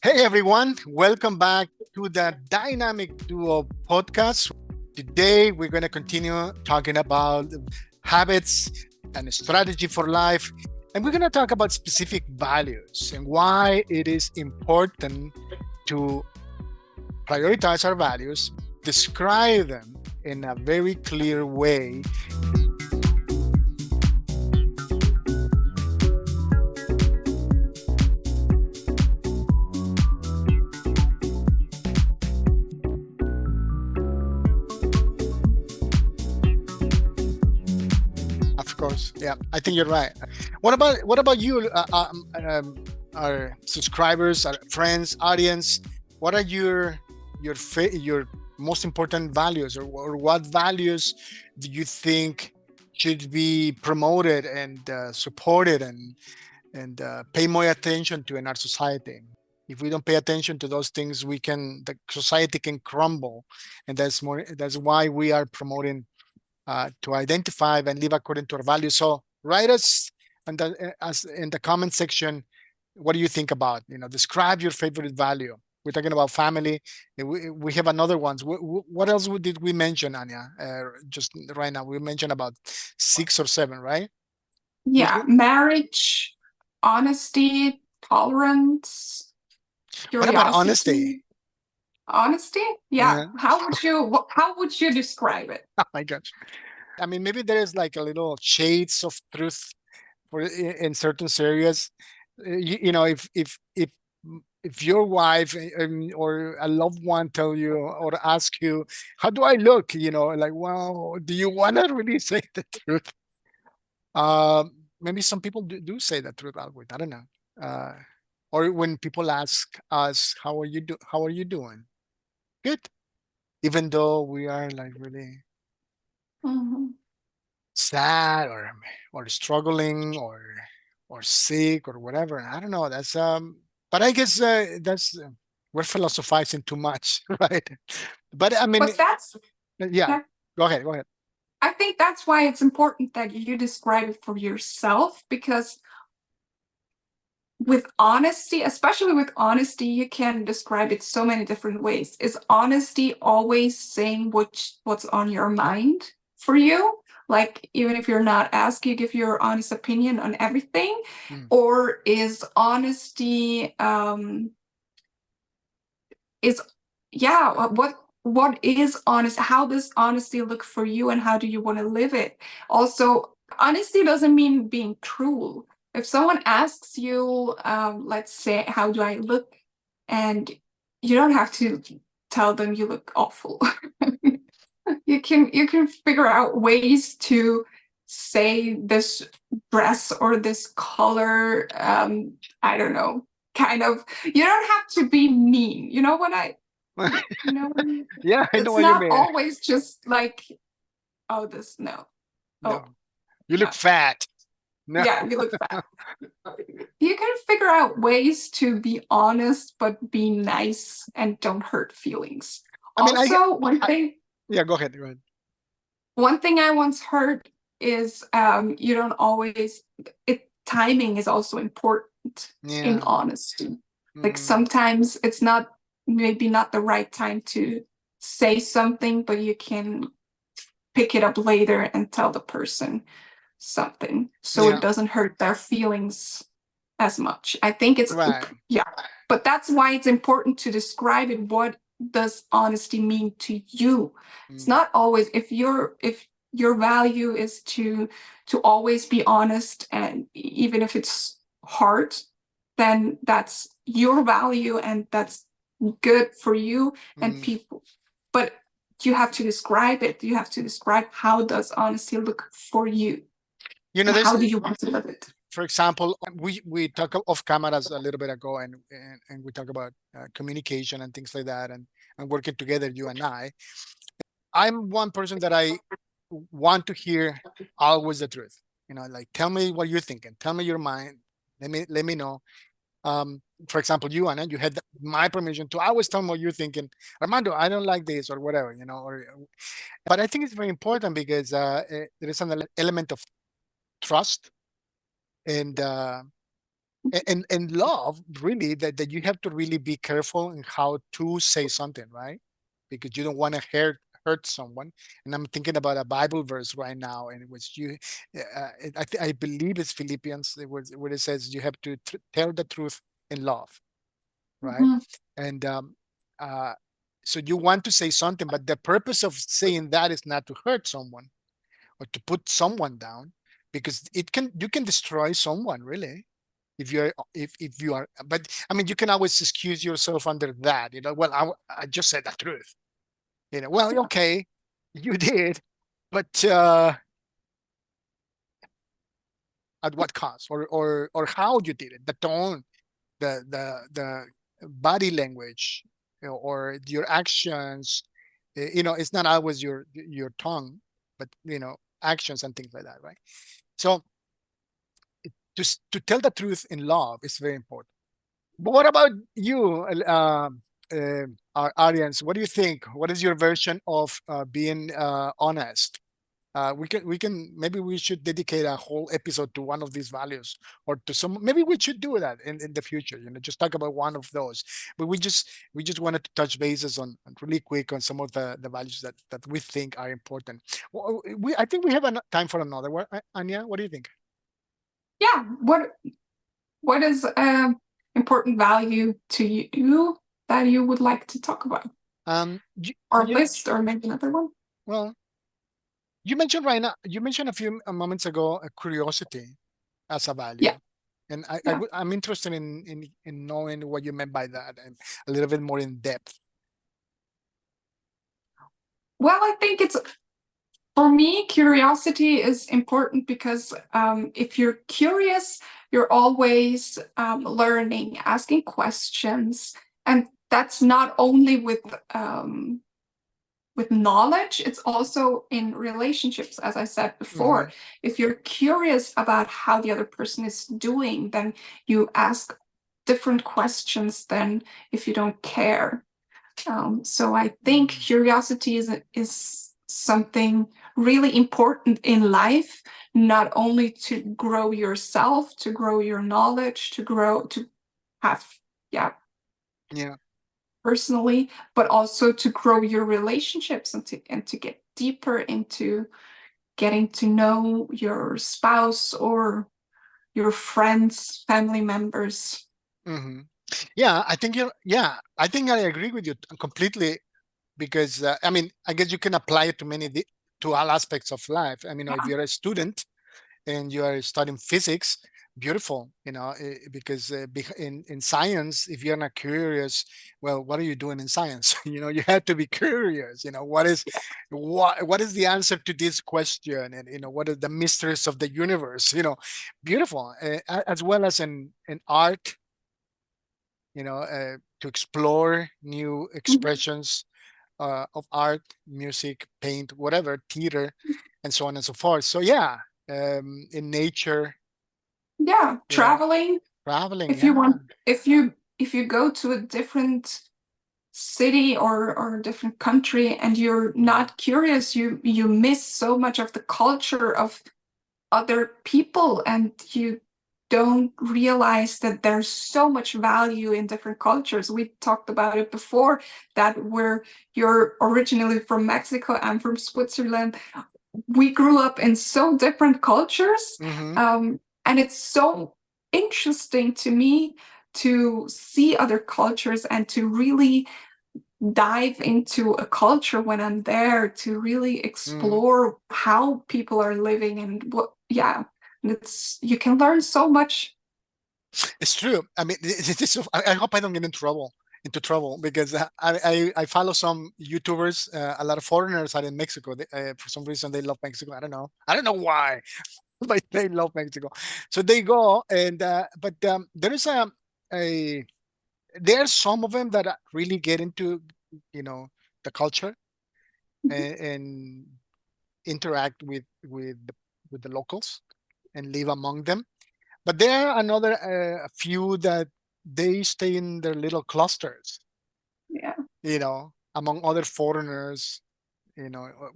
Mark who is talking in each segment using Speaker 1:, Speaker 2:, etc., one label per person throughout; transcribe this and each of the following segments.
Speaker 1: Hey everyone, welcome back to the Dynamic Duo podcast. Today we're going to continue talking about habits and strategy for life. And we're going to talk about specific values and why it is important to prioritize our values, describe them in a very clear way. Of course, yeah, I think you're right. What about you, our subscribers, our friends, audience? What are your most important values, or what values do you think should be promoted and supported and pay more attention to in our society? If we don't pay attention to those things, the society can crumble, and that's why we are promoting to identify and live according to our values. So write us as in the comment section. What do you think about? Describe your favorite value. We're talking about family. We have another ones. What else did we mention, Anya? Just right now, we mentioned about 6 or 7, right?
Speaker 2: Yeah, marriage, honesty, tolerance,
Speaker 1: What about honesty?
Speaker 2: curiosity. Honesty? Yeah.
Speaker 1: Yeah.
Speaker 2: How would you describe it?
Speaker 1: Oh my gosh. I mean, maybe there is like a little shades of truth in certain areas. If your wife or a loved one tell you or ask you, how do I look, like, well, do you want to really say the truth? Maybe some people do say the truth always. I don't know. uh, or when people ask us, how are you doing? Good. Even though we are like really
Speaker 2: Mhm.
Speaker 1: sad or struggling or sick or whatever. I don't know. That's but I guess that's we're philosophizing too much, right? But I mean,
Speaker 2: But that's
Speaker 1: yeah.
Speaker 2: that,
Speaker 1: Go ahead. Go ahead.
Speaker 2: I think that's why it's important that you describe it for yourself, because with honesty, especially with honesty, you can describe it so many different ways. Is honesty always saying what's on your mind for you? Like, even if you're not asked, you give your honest opinion on everything?
Speaker 1: Mm.
Speaker 2: Or is honesty is yeah, what is honest? How does honesty look for you, and how do you want to live it? Also, honesty doesn't mean being cruel. If someone asks you, let's say, how do I look, and you don't have to tell them you look awful. You can figure out ways to say this dress or this color, I don't know, kind of. You don't have to be mean. You know what I you know
Speaker 1: Yeah, I know
Speaker 2: it's
Speaker 1: what you
Speaker 2: not
Speaker 1: mean.
Speaker 2: always just like, oh, this, no.
Speaker 1: No,
Speaker 2: Oh,
Speaker 1: you
Speaker 2: no.
Speaker 1: look fat. No.
Speaker 2: Yeah, you look fat. You can figure out ways to be honest but be nice and don't hurt feelings.
Speaker 1: I mean,
Speaker 2: Also,
Speaker 1: I yeah. Go ahead. Go ahead.
Speaker 2: one thing I once heard is, you don't always timing is also important in
Speaker 1: Yeah.
Speaker 2: honesty. Like,
Speaker 1: Mm,
Speaker 2: sometimes it's not, maybe not the right time to say something, but you can pick it up later and tell the person something so it
Speaker 1: yeah.
Speaker 2: doesn't hurt their feelings as much. I think it's,
Speaker 1: Right.
Speaker 2: yeah, but that's why it's important to describe it. What does honesty mean to you? It's
Speaker 1: Mm,
Speaker 2: not always, if your value is to always be honest, and even if it's hard, then that's your value and that's good for you and
Speaker 1: mm.
Speaker 2: people. But you have to describe it. You have to describe, how does honesty look for you, and
Speaker 1: There's,
Speaker 2: how do you want to live it?
Speaker 1: for example, we talk off cameras a little bit ago, and we talk about communication and things like that, and working together, you and I. I'm one person that I want to hear always the truth. Like, tell me what you're thinking. Tell me your mind. Let me know. For example, you, Anna, you had my permission to always tell me what you're thinking. Armando, I don't like this or whatever, but I think it's very important because there is an element of trust, and And love really that you have to really be careful in how to say something, right? Because you don't want to hurt someone. And I'm thinking about a Bible verse right now, and it was you. I believe it's Philippians, where it says you have to tell the truth in love, right?
Speaker 2: Mhm.
Speaker 1: And uh, so you want to say something, but the purpose of saying that is not to hurt someone or to put someone down, because you can destroy someone really if you are. But I mean, you can always excuse yourself under that, well, I just said the truth, well,
Speaker 2: Yeah.
Speaker 1: okay, you did, but at what cost, or how you did it, the tone, the body language, or your actions. It's not always your tongue, but actions and things like that, right? So to tell the truth in love is very important. But what about you, our audience? What do you think? What is your version of being honest? We can maybe we should dedicate a whole episode to one of these values, or to some. Maybe we should do that in the future. Just talk about one of those. But we just wanted to touch bases on really quick on some of the values that we think are important. Well, I think we have time for another one. Anya, what do you think?
Speaker 2: Yeah. What is important value to you that you would like to talk about,
Speaker 1: You,
Speaker 2: or
Speaker 1: you,
Speaker 2: list, or maybe another one?
Speaker 1: well, you mentioned a few moments ago curiosity as a value,
Speaker 2: Yeah.
Speaker 1: and
Speaker 2: Yeah.
Speaker 1: I'm interested in knowing what you meant by that, and a little bit more in depth.
Speaker 2: Well, I think it's for me, curiosity is important because if you're curious, you're always learning, asking questions, and that's not only with knowledge, it's also in relationships, as I said
Speaker 1: Hmm.
Speaker 2: before. If you're curious about how the other person is doing, then you ask different questions than if you don't care. So I think curiosity is something really important in life, not only to grow yourself, to grow your knowledge, to have, yeah,
Speaker 1: Yeah.
Speaker 2: personally, but also to grow your relationships and to get deeper into getting to know your spouse or your friends, family members.
Speaker 1: Hmm. Yeah, I think I agree with you completely, because I mean, I guess you can apply it to all aspects of life. I mean, if
Speaker 2: Yeah.
Speaker 1: you're a student and you are studying physics, beautiful, because in science, if you're not curious, well, what are you doing in science? You have to be curious. What is the answer to this question, and what are the mysteries of the universe? Beautiful, as well as in art, to explore new
Speaker 2: Mhm.
Speaker 1: expressions of art, music, paint, whatever, theater, and so on and so forth. So yeah, in nature,
Speaker 2: Yeah,
Speaker 1: you know,
Speaker 2: traveling.
Speaker 1: traveling.
Speaker 2: If you
Speaker 1: Yeah.
Speaker 2: want, if you go to a different city or a different country and you're
Speaker 1: Mm.
Speaker 2: not curious, you miss so much of the culture of other people, and you don't realize that there's so much value in different cultures. We talked about it before, that you're originally from Mexico, I'm from Switzerland. We grew up in so different cultures,
Speaker 1: Hmm.
Speaker 2: and it's so interesting to me to see other cultures and to really dive into a culture when I'm there, to really
Speaker 1: Hmm.
Speaker 2: explore how people are living and what, yeah. And it's, you can learn so much.
Speaker 1: It's true. I mean, I hope I don't get into trouble, because I follow some YouTubers. A lot of foreigners are in Mexico. For some reason, they love Mexico. I don't know why, but they love Mexico. So they go, and but there is a there are some of them that really get into you know the culture, and interact with the locals and live among them. But there are another few that they stay in their little clusters,
Speaker 2: Yeah.
Speaker 1: among other foreigners,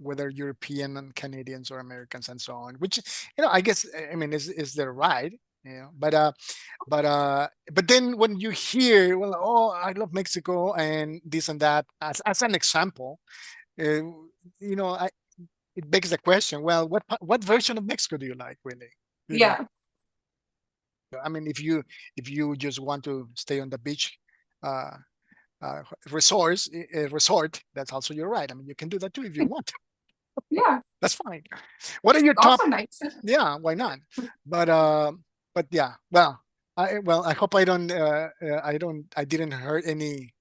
Speaker 1: whether European and Canadians or Americans and so on, which, I guess, I mean, is their right. Yeah, but then when you hear, well, oh, I love Mexico and this and that, as an example, uh, it begs the question, well, what version of Mexico do you like, really?
Speaker 2: Yeah.
Speaker 1: I mean, if you just want to stay on the beach, uh, resort, that's also your right. I mean, you can do that too if you want.
Speaker 2: Yeah.
Speaker 1: That's fine. What are your top?
Speaker 2: Also nice.
Speaker 1: Yeah, why not? But yeah, well, I hope I didn't hurt any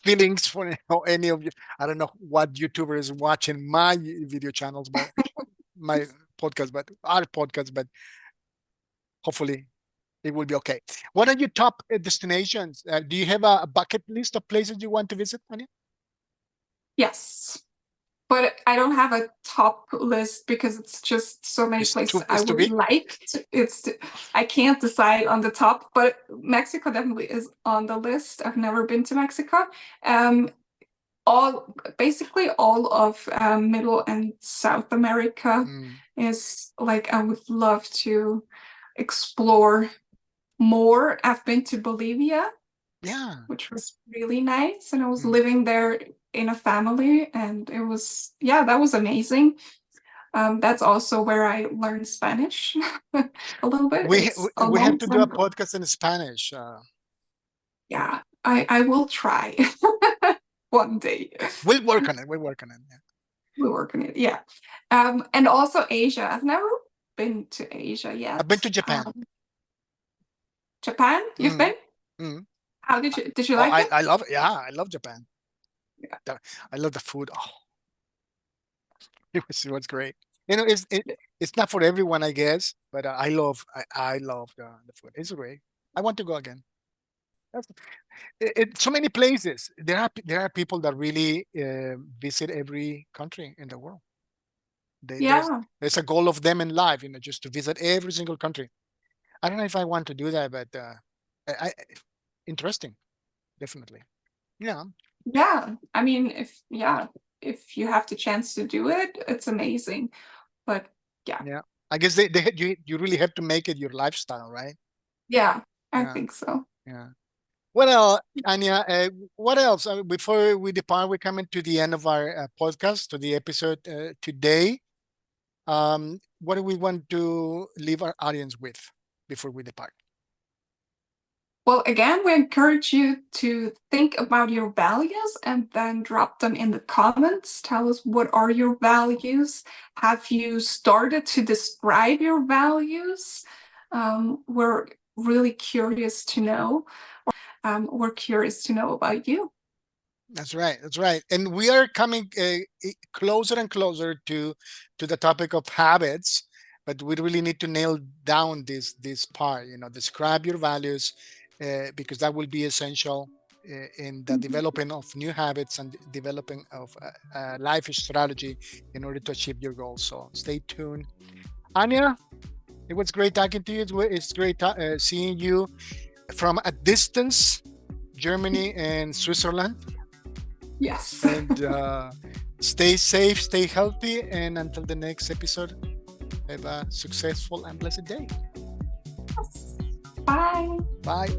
Speaker 1: feelings for any of you. I don't know what YouTuber is watching my video channels, but my podcast, but our podcast, but hopefully it will be okay. What are your top destinations? Do you have a bucket list of places you want to visit, Anya?
Speaker 2: Yes. But I don't have a top list because it's just so many places I
Speaker 1: It's too
Speaker 2: would
Speaker 1: big.
Speaker 2: like to, I can't decide on the top, but Mexico definitely is on the list. I've never been to Mexico. Basically all of Middle and South America
Speaker 1: Mm,
Speaker 2: is like I would love to explore more. I've been to Bolivia,
Speaker 1: yeah.
Speaker 2: which was really nice, and I was
Speaker 1: Mm.
Speaker 2: living there in a family, and it was, yeah, that was amazing. That's also where I learned Spanish a little bit.
Speaker 1: We
Speaker 2: It's a
Speaker 1: we have
Speaker 2: long
Speaker 1: to do
Speaker 2: time
Speaker 1: a
Speaker 2: ago.
Speaker 1: podcast in Spanish.
Speaker 2: Yeah, I will try one day.
Speaker 1: We'll work on it. We'll work on it. Yeah.
Speaker 2: We'll work on it. Yeah. And also Asia. I've never been to Asia
Speaker 1: I've been
Speaker 2: yet.
Speaker 1: to Japan.
Speaker 2: Japan, you've
Speaker 1: Mm,
Speaker 2: been?
Speaker 1: mm.
Speaker 2: How did you
Speaker 1: Oh,
Speaker 2: like it?
Speaker 1: I love it. Yeah, I love Japan.
Speaker 2: Yeah.
Speaker 1: I love the food. Oh, it was great. It's not for everyone, I guess, but I love the food. It's great. I want to go again. That's, so many places. There are people that really visit every country in the world. They, there's
Speaker 2: Yeah.
Speaker 1: there's a goal of them in life, just to visit every single country. I don't know if I want to do that, but interesting, definitely. Yeah,
Speaker 2: Yeah. I mean, if you have the chance to do it, it's amazing. But yeah,
Speaker 1: yeah. I guess you really have to make it your lifestyle, right?
Speaker 2: yeah, I
Speaker 1: Yeah,
Speaker 2: think so.
Speaker 1: yeah. Well, Anya, what else? Before we depart, we're coming to the end of our podcast, to the episode today. What do we want to leave our audience with before we depart?
Speaker 2: Well, again, we encourage you to think about your values and then drop them in the comments. Tell us, what are your values? Have you started to describe your values? We're really curious to know. We're curious to know about you.
Speaker 1: That's right. That's right. And we are coming closer and closer to the topic of habits, but we really need to nail down this part. Describe your values, because that will be essential in the
Speaker 2: Mhm.
Speaker 1: developing of new habits and developing of a life strategy in order to achieve your goals. So stay tuned. Anya, it was great talking to you. It's great seeing you from a distance, Germany and Switzerland.
Speaker 2: Yes.
Speaker 1: And stay safe, stay healthy, and until the next episode, have a successful and blessed day.
Speaker 2: Bye.
Speaker 1: Bye.